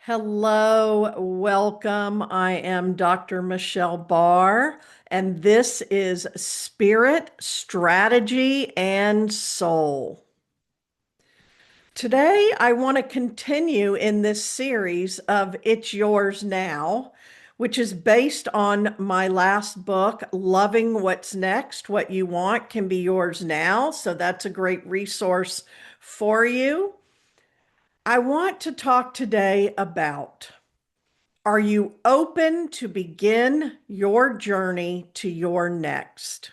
Hello, welcome. I am Dr. Michelle Barr, and this is Spirit, Strategy, and Soul. Today, I want to continue in this series of It's Yours Now, which is based on my last book, Loving What's Next. What You Want Can Be Yours Now. So that's a great resource for you. I want to talk today about, are you open to begin your journey to your next?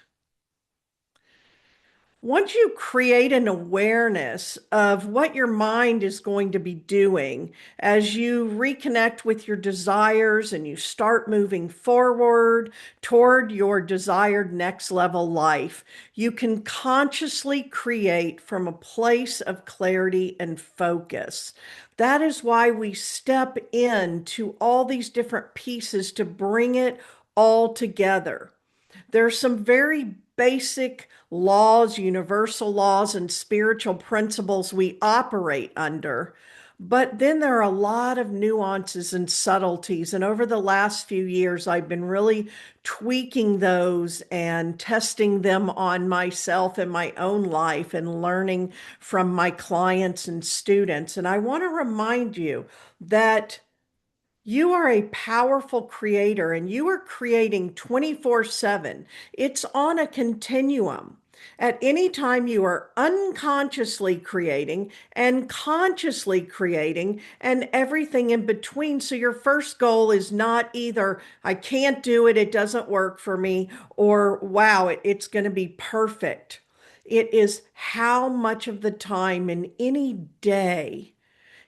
Once you create an awareness of what your mind is going to be doing as you reconnect with your desires and you start moving forward toward your desired next level life, you can consciously create from a place of clarity and focus. That is why we step into all these different pieces to bring it all together. There's some very basic laws, universal laws, and spiritual principles we operate under. But then there are a lot of nuances and subtleties. And over the last few years, I've been really tweaking those and testing them on myself and my own life and learning from my clients and students. And I want to remind you that you are a powerful creator and you are creating 24/7. It's on a continuum. At any time, you are unconsciously creating and consciously creating and everything in between. So, your first goal is not either, I can't do it, it doesn't work for me, or wow, it's going to be perfect. It is how much of the time in any day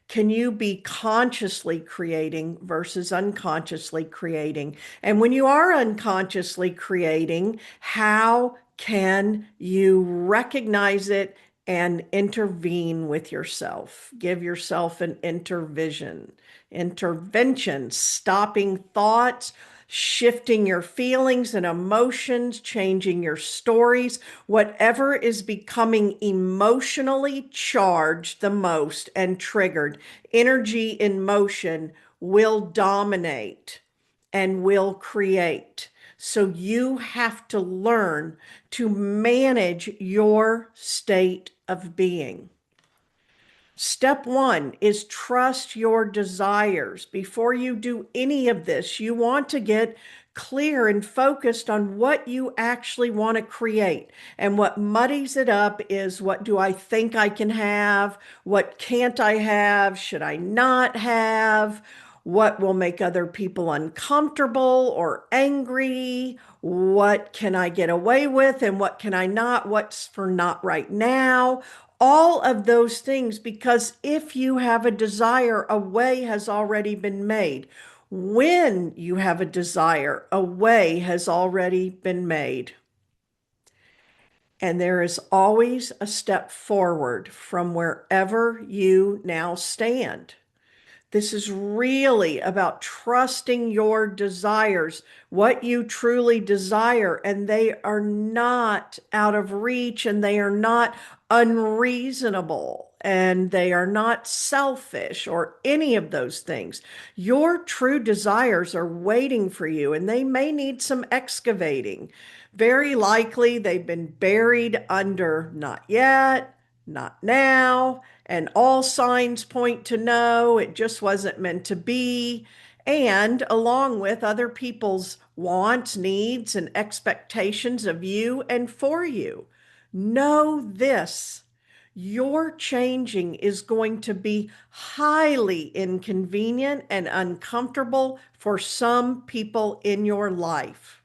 can you be consciously creating versus unconsciously creating? And when you are unconsciously creating, how can you recognize it and intervene with yourself? Give yourself an intervention, stopping thoughts, shifting your feelings and emotions, changing your stories, whatever is becoming emotionally charged the most and triggered. Energy in motion will dominate and will create. So you have to learn to manage your state of being. Step one is trust your desires. Before you do any of this, you want to get clear and focused on what you actually want to create. And what muddies it up is, what do I think I can have? What can't I have? Should I not have? What will make other people uncomfortable or angry? What can I get away with and what can I not? What's for not right now? All of those things, because if you have a desire, a way has already been made. When you have a desire, a way has already been made. And there is always a step forward from wherever you now stand. This is really about trusting your desires, what you truly desire, and they are not out of reach and they are not unreasonable and they are not selfish or any of those things. Your true desires are waiting for you and they may need some excavating. Very likely they've been buried under not yet, not now, and all signs point to no, it just wasn't meant to be. And along with other people's wants, needs, and expectations of you and for you. Know this. Your changing is going to be highly inconvenient and uncomfortable for some people in your life.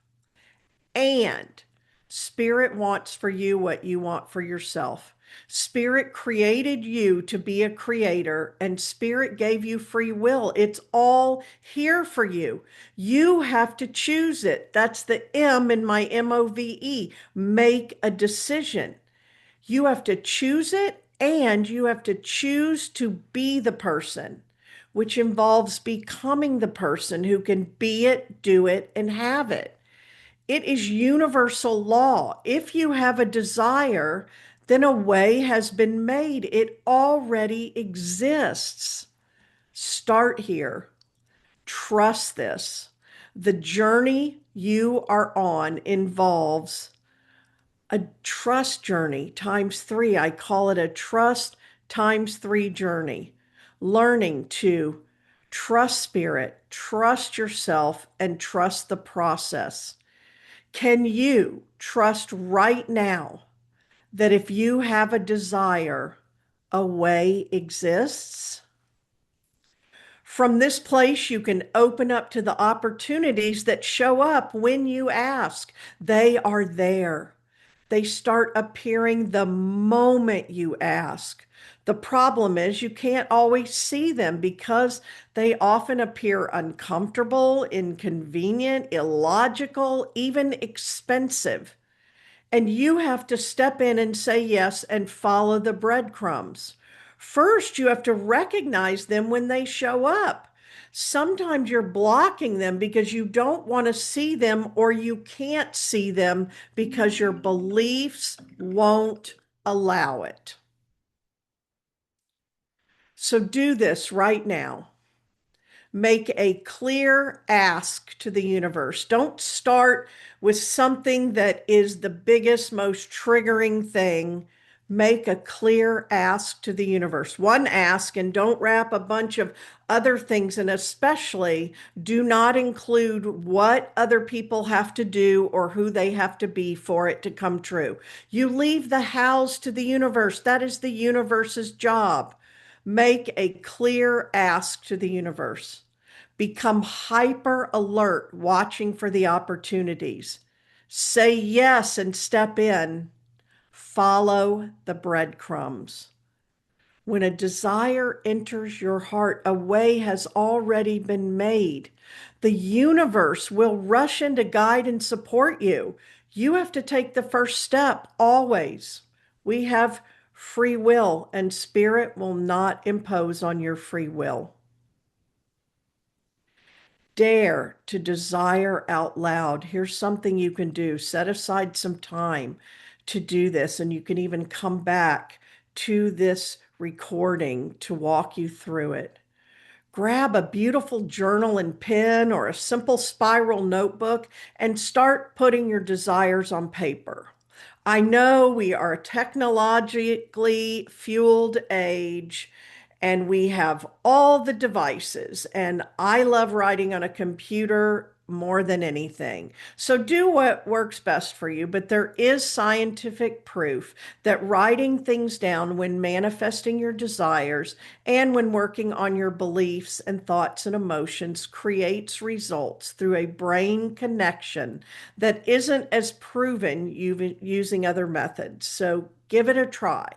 And Spirit wants for you what you want for yourself. Spirit created you to be a creator, and Spirit gave you free will. It's all here for you. You have to choose it. That's the M in my MOVE. Make a decision. You have to choose it, and you have to choose to be the person, which involves becoming the person who can be it, do it, and have it. It is universal law. If you have a desire, then a way has been made. It already exists. Start here. Trust this. The journey you are on involves a trust journey times three. I call it a trust times three journey. Learning to trust spirit, trust yourself, and trust the process. Can you trust right now that if you have a desire, a way exists? From this place, you can open up to the opportunities that show up when you ask. They are there. They start appearing the moment you ask. The problem is you can't always see them because they often appear uncomfortable, inconvenient, illogical, even expensive. And you have to step in and say yes and follow the breadcrumbs. First, you have to recognize them when they show up. Sometimes you're blocking them because you don't want to see them or you can't see them because your beliefs won't allow it. So do this right now. Make a clear ask to the universe. Don't start with something that is the biggest, most triggering thing. Make a clear ask to the universe. One ask, and don't wrap a bunch of other things, and especially do not include what other people have to do or who they have to be for it to come true. You leave the hows to the universe. That is the universe's job. Make a clear ask to the universe. Become hyper alert, watching for the opportunities. Say yes and step in. Follow the breadcrumbs. When a desire enters your heart, a way has already been made. The universe will rush in to guide and support you. You have to take the first step always. We have free will, and spirit will not impose on your free will. Dare to desire out loud. Here's something you can do. Set aside some time to do this, and you can even come back to this recording to walk you through it. Grab a beautiful journal and pen or a simple spiral notebook and start putting your desires on paper. I know we are a technologically fueled age and we have all the devices, and I love writing on a computer more than anything. So do what works best for you, but there is scientific proof that writing things down when manifesting your desires and when working on your beliefs and thoughts and emotions creates results through a brain connection that isn't as proven using other methods. So give it a try.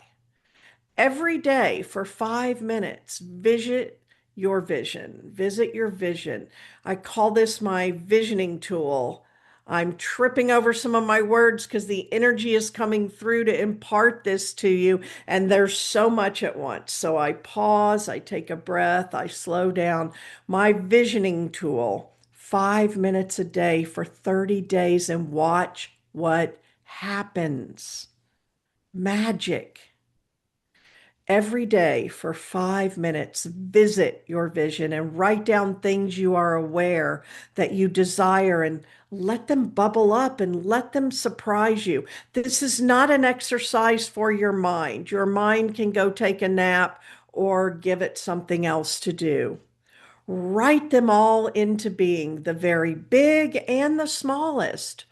Every day for 5 minutes, visit your vision. I call this my visioning tool. I'm tripping over some of my words because the energy is coming through to impart this to you, and there's so much at once. So I pause, I take a breath, I slow down. My visioning tool, 5 minutes a day for 30 days, and watch what happens. Magic. Every day for 5 minutes, visit your vision and write down things you are aware that you desire and let them bubble up and let them surprise you. This is not an exercise for your mind. Your mind can go take a nap or give it something else to do. Write them all into being, the very big and the smallest.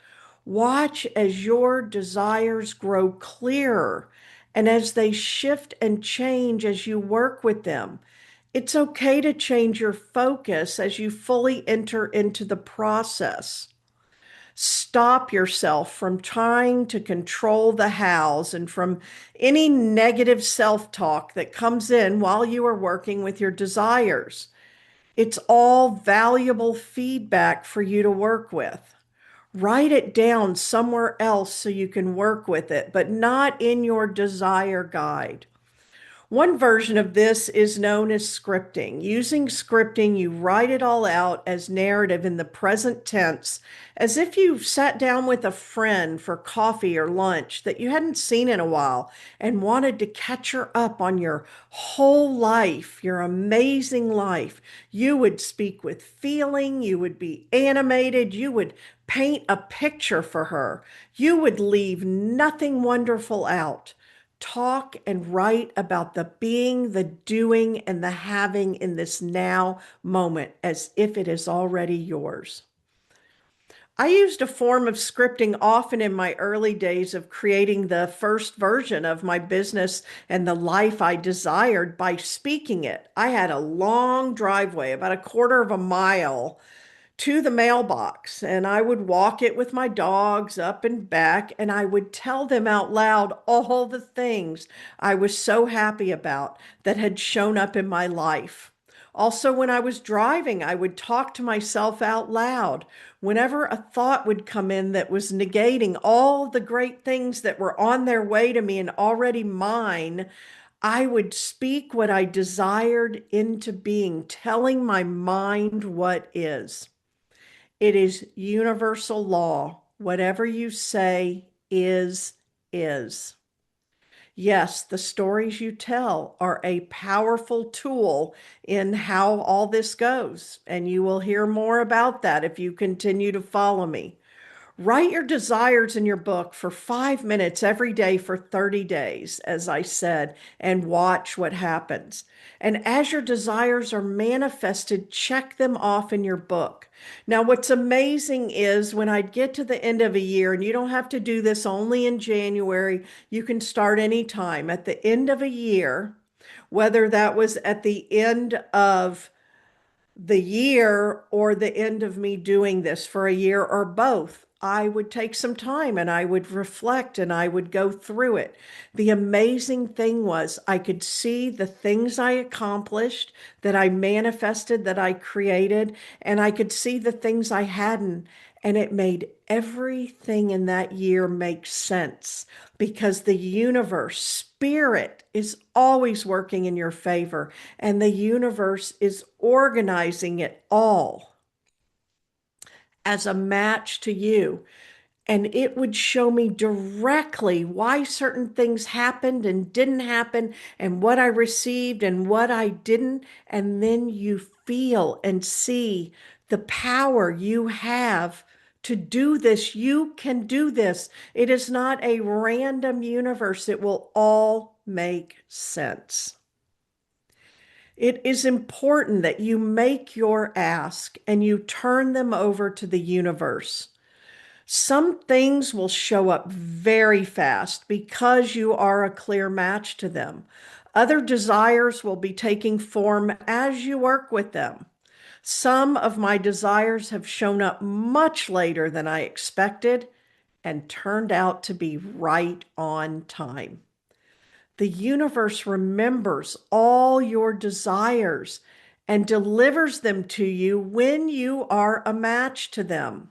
Watch as your desires grow clearer and as they shift and change as you work with them. It's okay to change your focus as you fully enter into the process. Stop yourself from trying to control the hows and from any negative self-talk that comes in while you are working with your desires. It's all valuable feedback for you to work with. Write it down somewhere else so you can work with it, but not in your desire guide. One version of this is known as scripting. Using scripting, you write it all out as narrative in the present tense, as if you sat down with a friend for coffee or lunch that you hadn't seen in a while and wanted to catch her up on your whole life, your amazing life. You would speak with feeling, you would be animated, you would paint a picture for her. You would leave nothing wonderful out. Talk and write about the being, the doing, and the having in this now moment as if it is already yours. I used a form of scripting often in my early days of creating the first version of my business and the life I desired by speaking it. I had a long driveway, about a quarter of a mile to the mailbox, and I would walk it with my dogs up and back, and I would tell them out loud all the things I was so happy about that had shown up in my life. Also, when I was driving, I would talk to myself out loud. Whenever a thought would come in that was negating all the great things that were on their way to me and already mine, I would speak what I desired into being, telling my mind what is. It is universal law. Whatever you say is, is. Yes, the stories you tell are a powerful tool in how all this goes, and you will hear more about that if you continue to follow me. Write your desires in your book for 5 minutes every day for 30 days, as I said, and watch what happens. And as your desires are manifested, check them off in your book. Now, what's amazing is when I'd get to the end of a year, and you don't have to do this only in January, you can start anytime. At the end of a year, whether that was at the end of the year or the end of me doing this for a year or both, I would take some time and I would reflect and I would go through it. The amazing thing was I could see the things I accomplished, that I manifested, that I created, and I could see the things I hadn't. And it made everything in that year make sense because the universe, spirit, is always working in your favor, and the universe is organizing it all as a match to you. And it would show me directly why certain things happened and didn't happen, and what I received and what I didn't. And then you feel and see the power you have to do this. You can do this. It is not a random universe, it will all make sense. It is important that you make your ask and you turn them over to the universe. Some things will show up very fast because you are a clear match to them. Other desires will be taking form as you work with them. Some of my desires have shown up much later than I expected and turned out to be right on time. The universe remembers all your desires and delivers them to you when you are a match to them.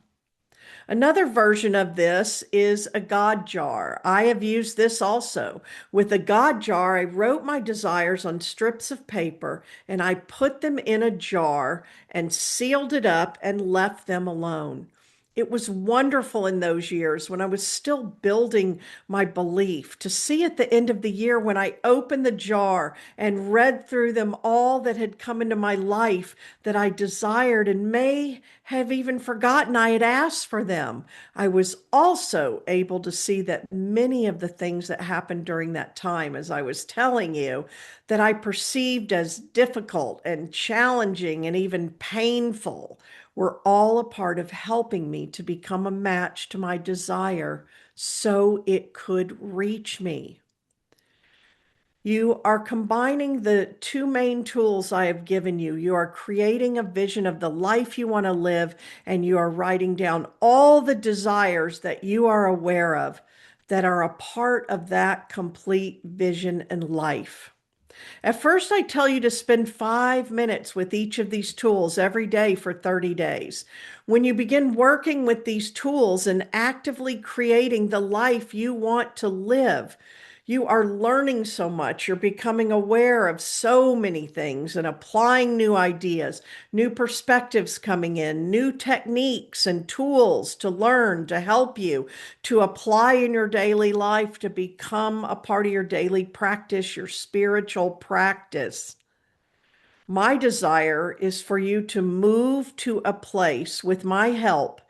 Another version of this is a God jar. I have used this also. With a God jar, I wrote my desires on strips of paper and I put them in a jar and sealed it up and left them alone. It was wonderful in those years when I was still building my belief to see at the end of the year when I opened the jar and read through them all that had come into my life that I desired and may have even forgotten I had asked for them. I was also able to see that many of the things that happened during that time, as I was telling you, that I perceived as difficult and challenging and even painful, were all a part of helping me to become a match to my desire so it could reach me. You are combining the two main tools I have given you. You are creating a vision of the life you want to live, and you are writing down all the desires that you are aware of that are a part of that complete vision and life. At first, I tell you to spend 5 minutes with each of these tools every day for 30 days. When you begin working with these tools and actively creating the life you want to live, You are learning so much. You're becoming aware of so many things and applying new ideas, new perspectives coming in, new techniques and tools to learn, to help you, to apply in your daily life, to become a part of your daily practice, your spiritual practice. My desire is for you to move to a place with my help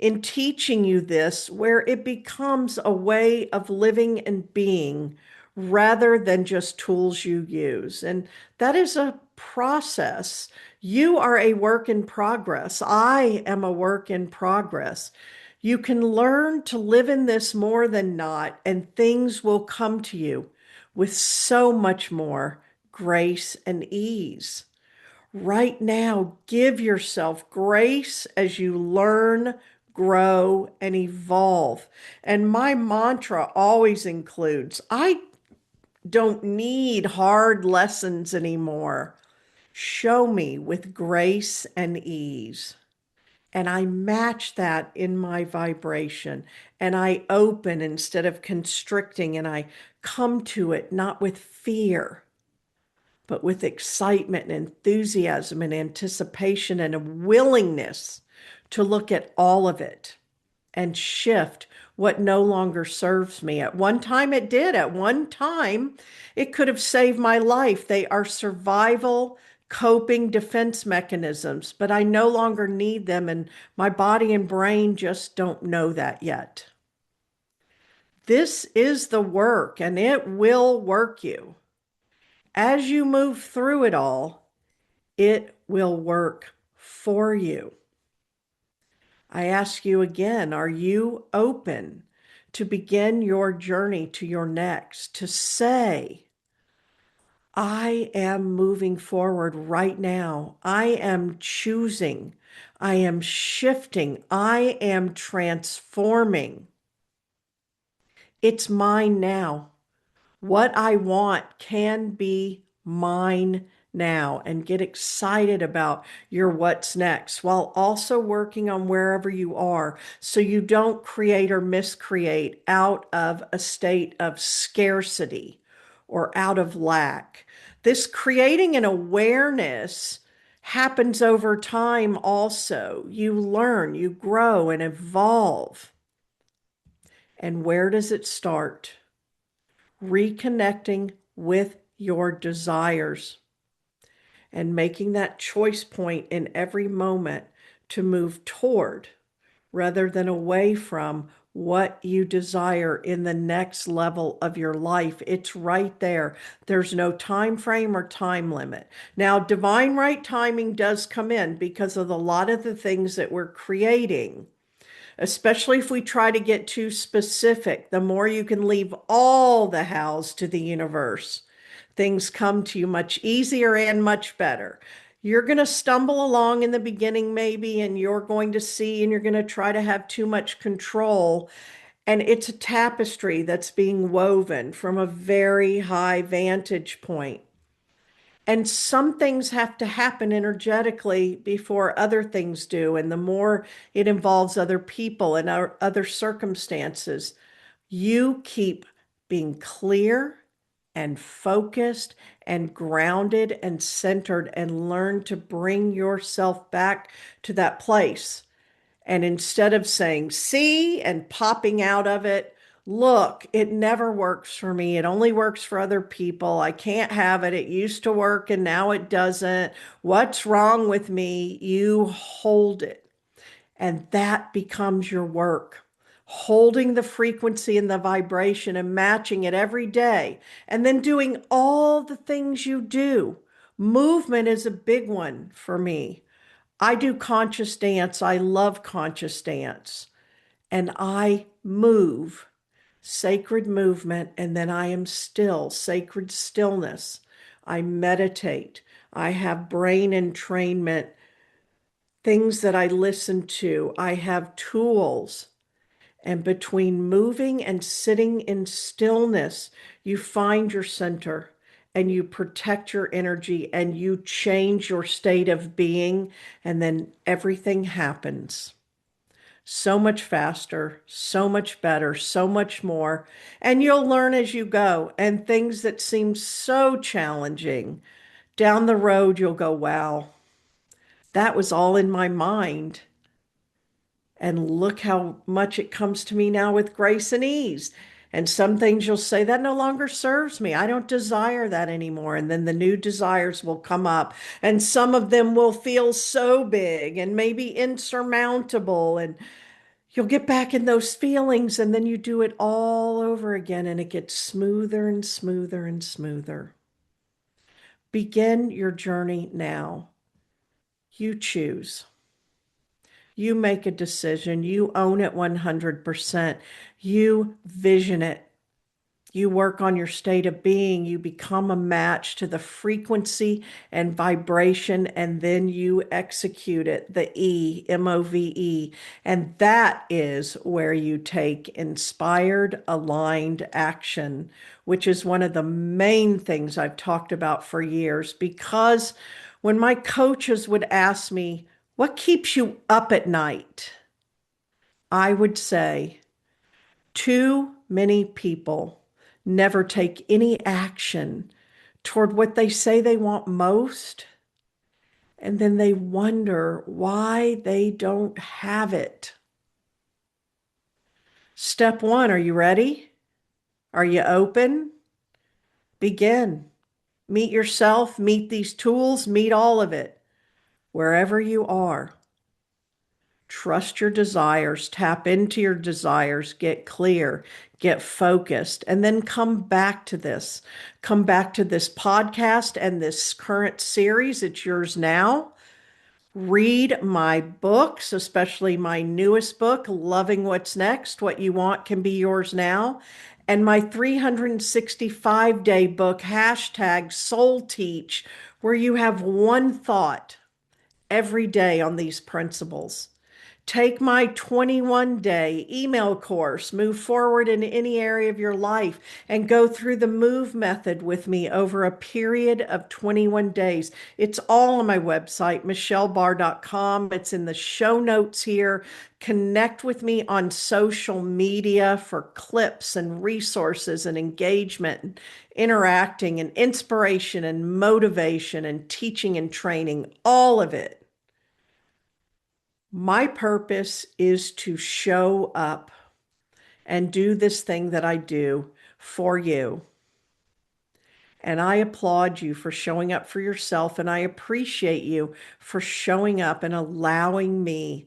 in teaching you this where it becomes a way of living and being rather than just tools you use. And that is a process. You are a work in progress. I am a work in progress. You can learn to live in this more than not, and things will come to you with so much more grace and ease. Right now, give yourself grace as you learn, grow, and evolve. And my mantra always includes I don't need hard lessons anymore. Show me with grace and ease. And I match that in my vibration. And I open instead of constricting, and I come to it not with fear but with excitement and enthusiasm and anticipation and a willingness to look at all of it and shift what no longer serves me. At one time, it did. At one time, it could have saved my life. They are survival, coping defense mechanisms, but I no longer need them, and my body and brain just don't know that yet. This is the work, and it will work you. As you move through it all, it will work for you. I ask you again, are you open to begin your journey to your next, to say, I am moving forward right now. I am choosing. I am shifting. I am transforming. It's mine now. What I want can be mine now, and get excited about your what's next while also working on wherever you are so you don't create or miscreate out of a state of scarcity or out of lack. This creating an awareness happens over time also. You learn, you grow and evolve. And where does it start? Reconnecting with your desires and making that choice point in every moment to move toward rather than away from what you desire in the next level of your life. It's right there. There's no time frame or time limit. Now, divine right timing does come in because of a lot of the things that we're creating, especially if we try to get too specific. The more you can leave all the hows to the universe, things come to you much easier and much better. You're going to stumble along in the beginning, maybe, and you're going to see, and you're going to try to have too much control. And it's a tapestry that's being woven from a very high vantage point. And some things have to happen energetically before other things do. And the more it involves other people and other circumstances, you keep being clear and focused and grounded and centered and learn to bring yourself back to that place. And instead of saying, see, and popping out of it, look, it never works for me. It only works for other people. I can't have it. It used to work and now it doesn't. What's wrong with me? You hold it. And that becomes your work. Holding the frequency and the vibration and matching it every day. And then doing all the things you do. Movement is a big one for me. I do conscious dance. I love conscious dance. And I move, sacred movement, and then I am still, sacred stillness. I meditate. I have brain entrainment, things that I listen to. I have tools. And between moving and sitting in stillness, you find your center and you protect your energy and you change your state of being, and then everything happens. so much faster, so much better, so much more. And you'll learn as you go. And things that seem so challenging down the road, you'll go, wow, that was all in my mind. And look how much it comes to me now with grace and ease. And some things you'll say that no longer serves me. I don't desire that anymore. And then the new desires will come up. And some of them will feel so big and maybe insurmountable. And you'll get back in those feelings. And then you do it all over again. And it gets smoother and smoother and smoother. Begin your journey now. You choose. You make a decision. You own it 100%. You vision it. You work on your state of being. You become a match to the frequency and vibration, and then you execute it, the E, MOVE. And that is where you take inspired, aligned action, which is one of the main things I've talked about for years. Because when my coaches would ask me, what keeps you up at night? I would say, too many people never take any action toward what they say they want most, and then they wonder why they don't have it. Step one, are you ready? Are you open? Begin. Meet yourself, meet these tools, meet all of it, wherever you are. Trust your desires, tap into your desires, get clear, get focused, and then come back to this. Come back to this podcast and this current series. It's yours now. Read my books, especially my newest book, Loving What's Next. What You Want Can Be Yours Now. And my 365-day book, hashtag Soul Teach, where you have one thought every day on these principles. Take my 21-day email course, Move Forward in Any Area of Your Life, and go through the MOVE method with me over a period of 21 days. It's all on my website, michellebarr.com. It's in the show notes here. Connect with me on social media for clips and resources and engagement and interacting and inspiration and motivation and teaching and training, all of it. My purpose is to show up and do this thing that I do for you. And I applaud you for showing up for yourself, and I appreciate you for showing up and allowing me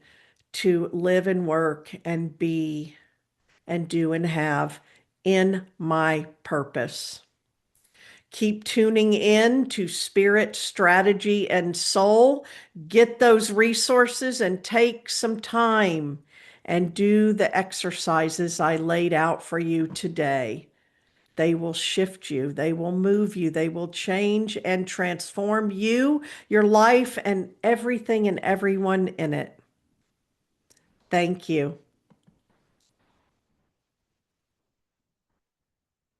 to live and work and be and do and have in my purpose. Keep tuning in to Spirit, Strategy, and Soul. Get those resources and take some time and do the exercises I laid out for you today. They will shift you, they will move you, they will change and transform you, your life, and everything and everyone in it. Thank you.